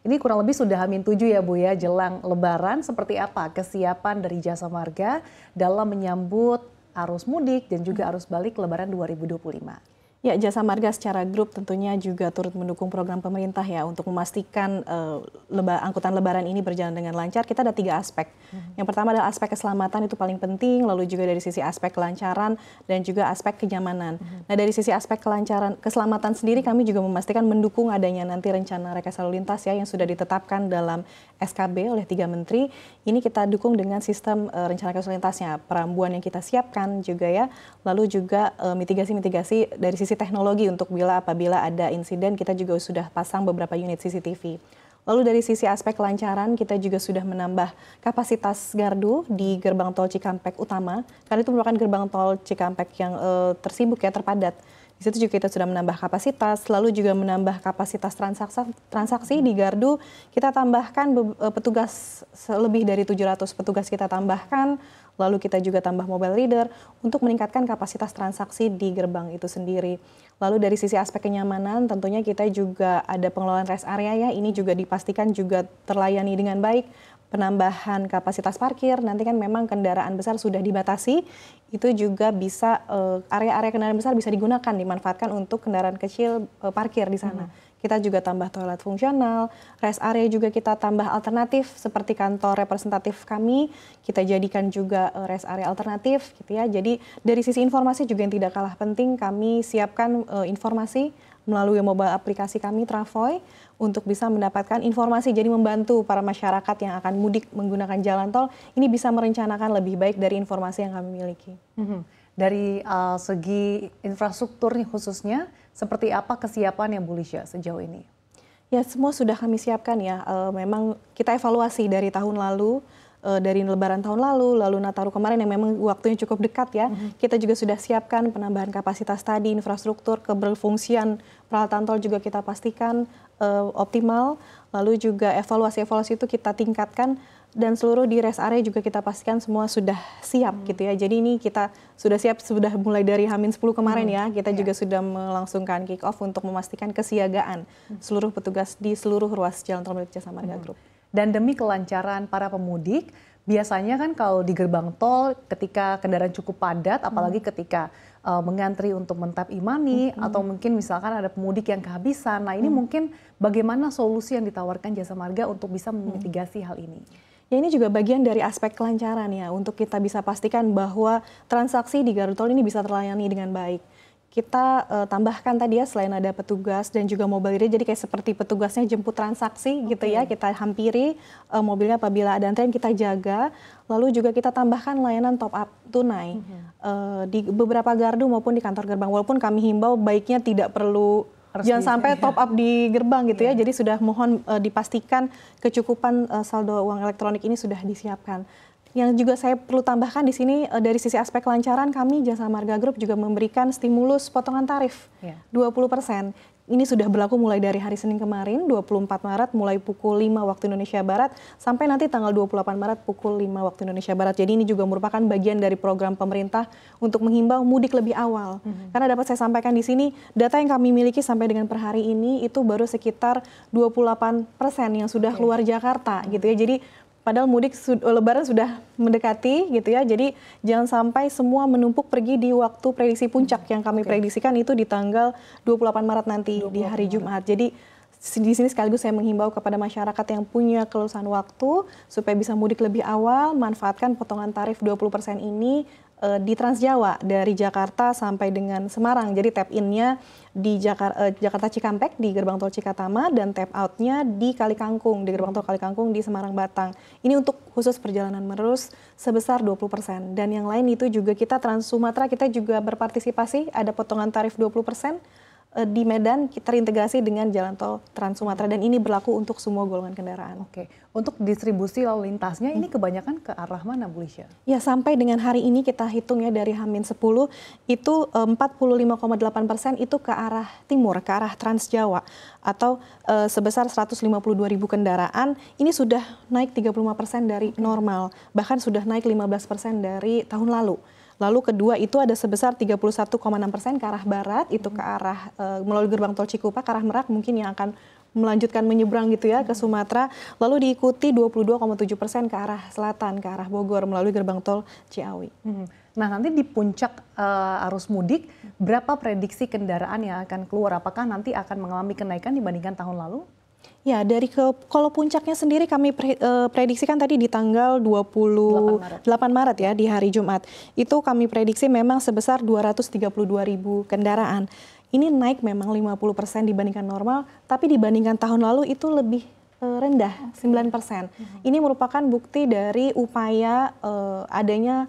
Ini kurang lebih sudah H-7 ya Bu ya, jelang Lebaran. Seperti apa kesiapan dari Jasa Marga dalam menyambut arus mudik dan juga arus balik Lebaran 2025? Ya, Jasa Marga secara grup tentunya juga turut mendukung program pemerintah ya untuk memastikan angkutan Lebaran ini berjalan dengan lancar. Kita ada 3 aspek. Yang pertama adalah aspek keselamatan, itu paling penting, lalu juga dari sisi aspek kelancaran dan juga aspek kenyamanan. Nah, dari sisi aspek keselamatan sendiri kami juga memastikan mendukung adanya nanti rencana rekayasa lalu lintas ya yang sudah ditetapkan dalam SKB oleh 3 menteri. Ini kita dukung dengan sistem rencana rekayasa lalu lintasnya, perambuan yang kita siapkan juga ya, lalu juga mitigasi-mitigasi dari sisi teknologi untuk apabila ada insiden kita juga sudah pasang beberapa unit CCTV. Lalu dari sisi aspek kelancaran kita juga sudah menambah kapasitas gardu di gerbang tol Cikampek utama karena itu merupakan gerbang tol Cikampek yang tersibuk ya, terpadat. Di situ juga kita sudah menambah kapasitas, lalu juga menambah kapasitas transaksi di gardu. Kita tambahkan petugas lebih dari 700 petugas kita tambahkan, lalu kita juga tambah mobile reader untuk meningkatkan kapasitas transaksi di gerbang itu sendiri. Lalu dari sisi aspek kenyamanan tentunya kita juga ada pengelolaan rest area ya, ini juga dipastikan juga terlayani dengan baik. Penambahan kapasitas parkir, nanti kan memang kendaraan besar sudah dibatasi, itu juga bisa area-area kendaraan besar bisa digunakan, dimanfaatkan untuk kendaraan kecil parkir di sana. Kita juga tambah toilet fungsional, rest area juga kita tambah alternatif seperti kantor representatif kami, kita jadikan juga rest area alternatif gitu ya. Jadi dari sisi informasi juga yang tidak kalah penting, kami siapkan informasi melalui mobile aplikasi kami Travoy untuk bisa mendapatkan informasi, jadi membantu para masyarakat yang akan mudik menggunakan jalan tol ini bisa merencanakan lebih baik dari informasi yang kami miliki. Dari segi infrastruktur khususnya, seperti apa kesiapan yang Bu Lisha sejauh ini? Ya, semua sudah kami siapkan ya. Memang kita evaluasi dari tahun lalu, dari Lebaran tahun lalu Nataru kemarin yang memang waktunya cukup dekat ya. Kita juga sudah siapkan penambahan kapasitas tadi, infrastruktur, keberfungsian peralatan tol juga kita pastikan optimal. Lalu juga evaluasi itu kita tingkatkan dan seluruh di rest area juga kita pastikan semua sudah siap gitu ya. Jadi ini kita sudah siap, sudah mulai dari H-10 kemarin ya. Kita juga sudah melangsungkan kick off untuk memastikan kesiagaan seluruh petugas di seluruh ruas jalan tol milik Jasa Marga Group. Dan demi kelancaran para pemudik, biasanya kan kalau di gerbang tol ketika kendaraan cukup padat, apalagi ketika mengantri untuk mentap imani atau mungkin misalkan ada pemudik yang kehabisan. Nah ini mungkin bagaimana solusi yang ditawarkan Jasa Marga untuk bisa memitigasi hal ini? Ya, ini juga bagian dari aspek kelancaran ya, untuk kita bisa pastikan bahwa transaksi di gardu tol ini bisa terlayani dengan baik. Kita tambahkan tadi ya, selain ada petugas dan juga mobile reader, jadi kayak seperti petugasnya jemput transaksi gitu ya, kita hampiri mobilnya apabila ada antrian kita jaga, lalu juga kita tambahkan layanan top up tunai di beberapa gardu maupun di kantor gerbang, walaupun kami himbau baiknya tidak perlu jangan sampai top up di gerbang gitu ya, jadi sudah mohon dipastikan kecukupan saldo uang elektronik ini sudah disiapkan. Yang juga saya perlu tambahkan di sini dari sisi aspek kelancaran, kami Jasa Marga Group juga memberikan stimulus potongan tarif 20%. Ini sudah berlaku mulai dari hari Senin kemarin 24 Maret mulai pukul 5 waktu Indonesia Barat sampai nanti tanggal 28 Maret pukul 5 waktu Indonesia Barat. Jadi ini juga merupakan bagian dari program pemerintah untuk menghimbau mudik lebih awal. Karena dapat saya sampaikan di sini, data yang kami miliki sampai dengan per hari ini itu baru sekitar 28% yang sudah keluar Jakarta gitu ya. Jadi padahal mudik Lebaran sudah mendekati gitu ya, jadi jangan sampai semua menumpuk pergi di waktu prediksi puncak yang kami prediksikan itu di tanggal 28 Maret nanti di hari Jumat. Jadi di sini sekaligus saya menghimbau kepada masyarakat yang punya keluasan waktu supaya bisa mudik lebih awal, manfaatkan potongan tarif 20% ini di Trans Jawa dari Jakarta sampai dengan Semarang. Jadi tap in-nya di Jakarta Cikampek di gerbang tol Cikatama dan tap out-nya di Kali Kangkung, di gerbang tol Kali Kangkung di Semarang Batang. Ini untuk khusus perjalanan menerus sebesar 20%. Dan yang lain itu juga kita Trans Sumatera kita juga berpartisipasi, ada potongan tarif 20%. Di Medan kita terintegrasi dengan jalan tol Trans Sumatera dan ini berlaku untuk semua golongan kendaraan. Oke, untuk distribusi lalu lintasnya ini kebanyakan ke arah mana Bu Lisha? Ya, sampai dengan hari ini kita hitung ya dari H-10 itu 45,8% itu ke arah timur, ke arah Trans Jawa atau sebesar 152.000 kendaraan. Ini sudah naik 35% dari normal, bahkan sudah naik 15% dari tahun lalu. Lalu kedua itu ada sebesar 31,6% ke arah barat, itu ke arah melalui gerbang tol Cikupa, ke arah Merak mungkin yang akan melanjutkan menyeberang gitu ya ke Sumatera, lalu diikuti 22,7% ke arah selatan, ke arah Bogor melalui gerbang tol Ciawi. Nah, nanti di puncak arus mudik, berapa prediksi kendaraan yang akan keluar? Apakah nanti akan mengalami kenaikan dibandingkan tahun lalu? Ya, kalau puncaknya sendiri kami prediksikan tadi di tanggal 28 Maret ya, di hari Jumat. Itu kami prediksi memang sebesar 232.000 kendaraan. Ini naik memang 50% dibandingkan normal, tapi dibandingkan tahun lalu itu lebih rendah, 9%. Ini merupakan bukti dari upaya adanya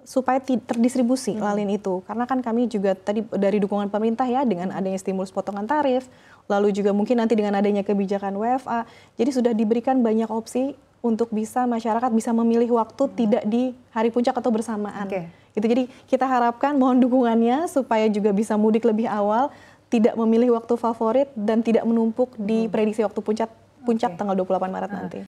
supaya terdistribusi lalin itu. Karena kan kami juga tadi dari dukungan pemerintah ya, dengan adanya stimulus potongan tarif, lalu juga mungkin nanti dengan adanya kebijakan WFA, jadi sudah diberikan banyak opsi untuk bisa masyarakat bisa memilih waktu tidak di hari puncak atau bersamaan. Gitu. Jadi kita harapkan mohon dukungannya supaya juga bisa mudik lebih awal, tidak memilih waktu favorit dan tidak menumpuk di prediksi waktu puncak tanggal 28 Maret nanti.